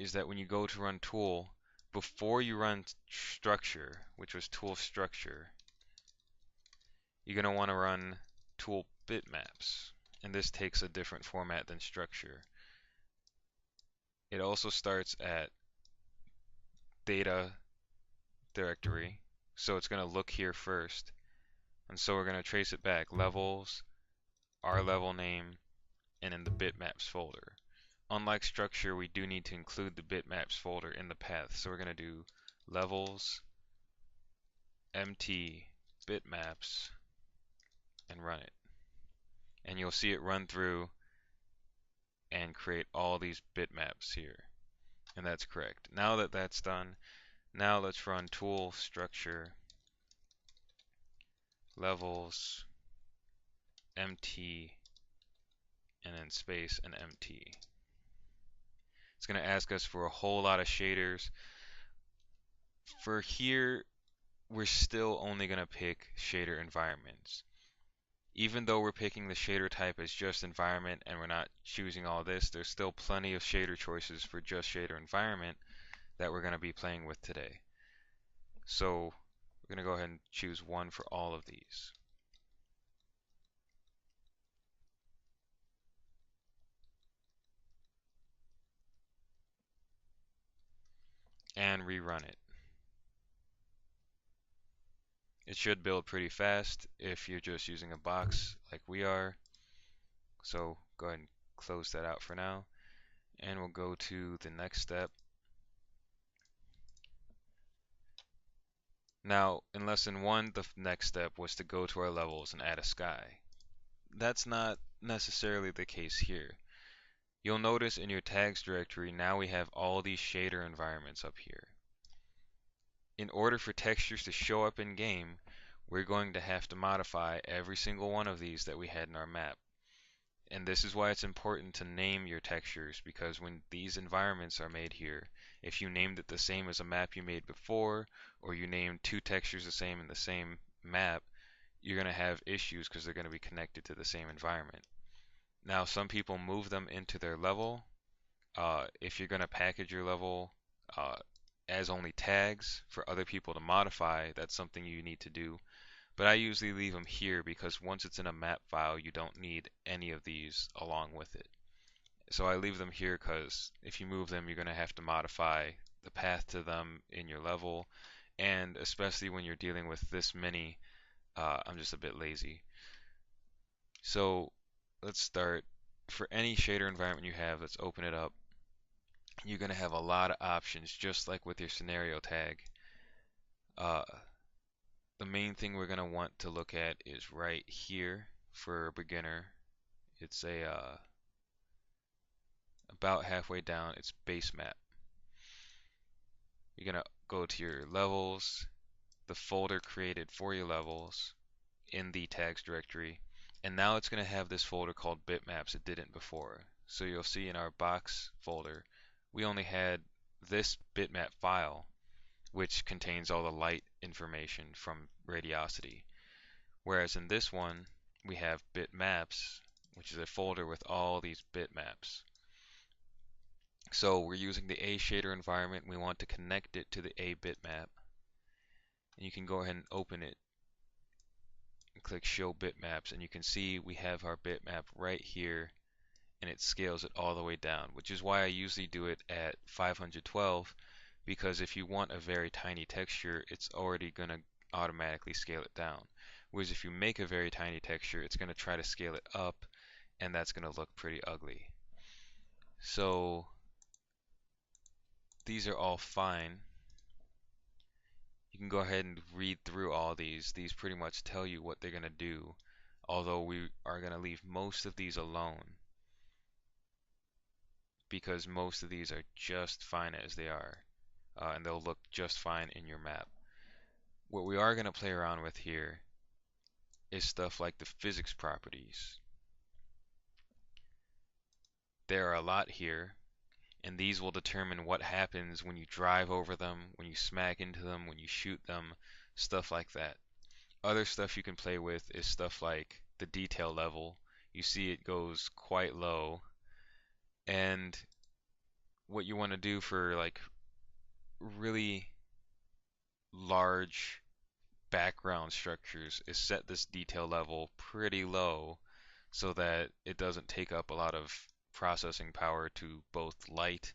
is that when you go to run tool, before you run structure, which was tool structure, you're going to want to run tool bitmaps. And this takes a different format than structure. It also starts at data directory. So it's going to look here first. And so we're going to trace it back. Levels, our level name, and in the bitmaps folder. Unlike structure, we do need to include the bitmaps folder in the path. So we're going to do levels, mt, bitmaps, and run it. And you'll see it run through and create all these bitmaps here. And that's correct. Now that that's done, now let's run tool structure levels mt and then space and mt. It's going to ask us for a whole lot of shaders. For here, we're still only going to pick shader environments. Even though we're picking the shader type as just environment and we're not choosing all this, there's still plenty of shader choices for just shader environment that we're going to be playing with today. So we're going to go ahead and choose one for all of these. And rerun it. It should build pretty fast if you're just using a box like we are. So go ahead and close that out for now. And we'll go to the next step. Now, in lesson 1, the next step was to go to our levels and add a sky. That's not necessarily the case here. You'll notice in your tags directory, now we have all these shader environments up here. In order for textures to show up in game, we're going to have to modify every single one of these that we had in our map. And this is why it's important to name your textures, because when these environments are made here, if you named it the same as a map you made before, or you named two textures the same in the same map, you're going to have issues because they're going to be connected to the same environment. Now, some people move them into their level. If you're going to package your level as only tags for other people to modify, that's something you need to do. But I usually leave them here because once it's in a map file, you don't need any of these along with it. So I leave them here because if you move them, you're going to have to modify the path to them in your level. And especially when you're dealing with this many, I'm just a bit lazy. So let's start. For any shader environment you have, let's open it up. You're going to have a lot of options, just like with your scenario tag. The main thing we're going to want to look at is right here for a beginner. It's about halfway down. It's base map. You're going to go to your levels, the folder created for your levels in the tags directory. And now it's going to have this folder called bitmaps. It didn't before. So you'll see in our box folder, we only had this bitmap file, which contains all the light information from radiosity. Whereas in this one, we have bitmaps, which is a folder with all these bitmaps. So we're using the A shader environment. We want to connect it to the A bitmap. And you can go ahead and open it and click show bitmaps, and you can see we have our bitmap right here, and it scales it all the way down, which is why I usually do it at 512, because if you want a very tiny texture, it's already going to automatically scale it down. Whereas if you make a very tiny texture, it's going to try to scale it up, and that's going to look pretty ugly. So these are all fine. You can go ahead and read through all these. These pretty much tell you what they're going to do, although we are going to leave most of these alone because most of these are just fine as they are, and they'll look just fine in your map. What we are going to play around with here is stuff like the physics properties. There are a lot here, and these will determine what happens when you drive over them, when you smack into them, when you shoot them, stuff like that. Other stuff you can play with is stuff like the detail level. You see it goes quite low, and what you want to do for like really large background structures is set this detail level pretty low so that it doesn't take up a lot of processing power to both light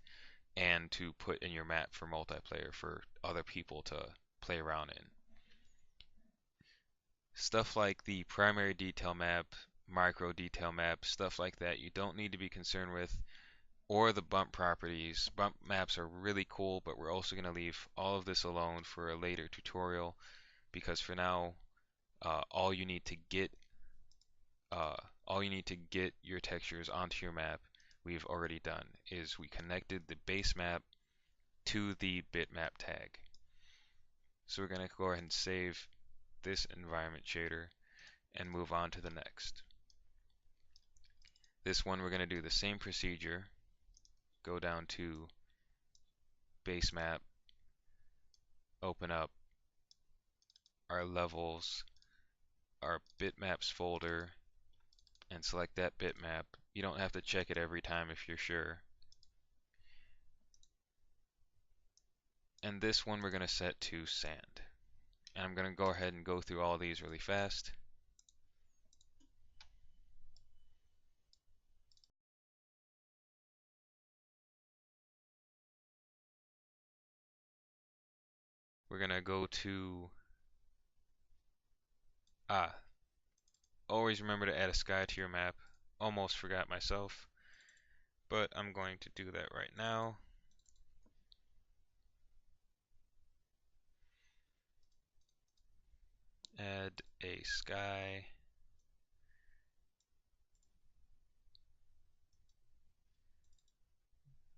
and to put in your map for multiplayer for other people to play around in. Stuff like the primary detail map, micro detail map, stuff like that you don't need to be concerned with, or the bump properties. Bump maps are really cool, but we're also going to leave all of this alone for a later tutorial because for now, uh, all you need to get uh, all you need to get your textures onto your map, we've already done, is we connected the base map to the bitmap tag. So we're going to go ahead and save this environment shader and move on to the next. This one we're going to do the same procedure. Go down to base map, open up our levels, our bitmaps folder, and select that bitmap. You don't have to check it every time if you're sure. And this one we're going to set to sand. And I'm going to go ahead and go through all these really fast. We're going to go to, always remember to add a sky to your map. Almost forgot myself, but I'm going to do that right now. Add a sky.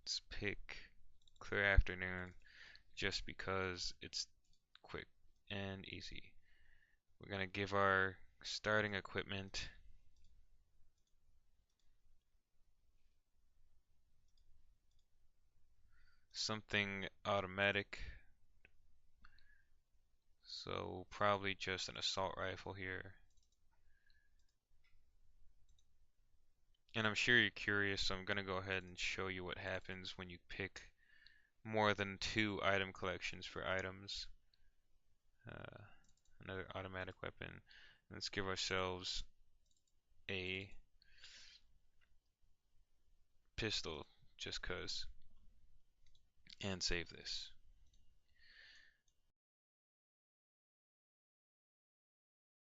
Let's pick clear afternoon just because it's quick and easy. We're going to give our starting equipment something automatic. So probably just an assault rifle here. And I'm sure you're curious, so I'm going to go ahead and show you what happens when you pick more than 2 item collections for items. Uh, Another automatic weapon. Let's give ourselves a pistol just 'cause, and save this.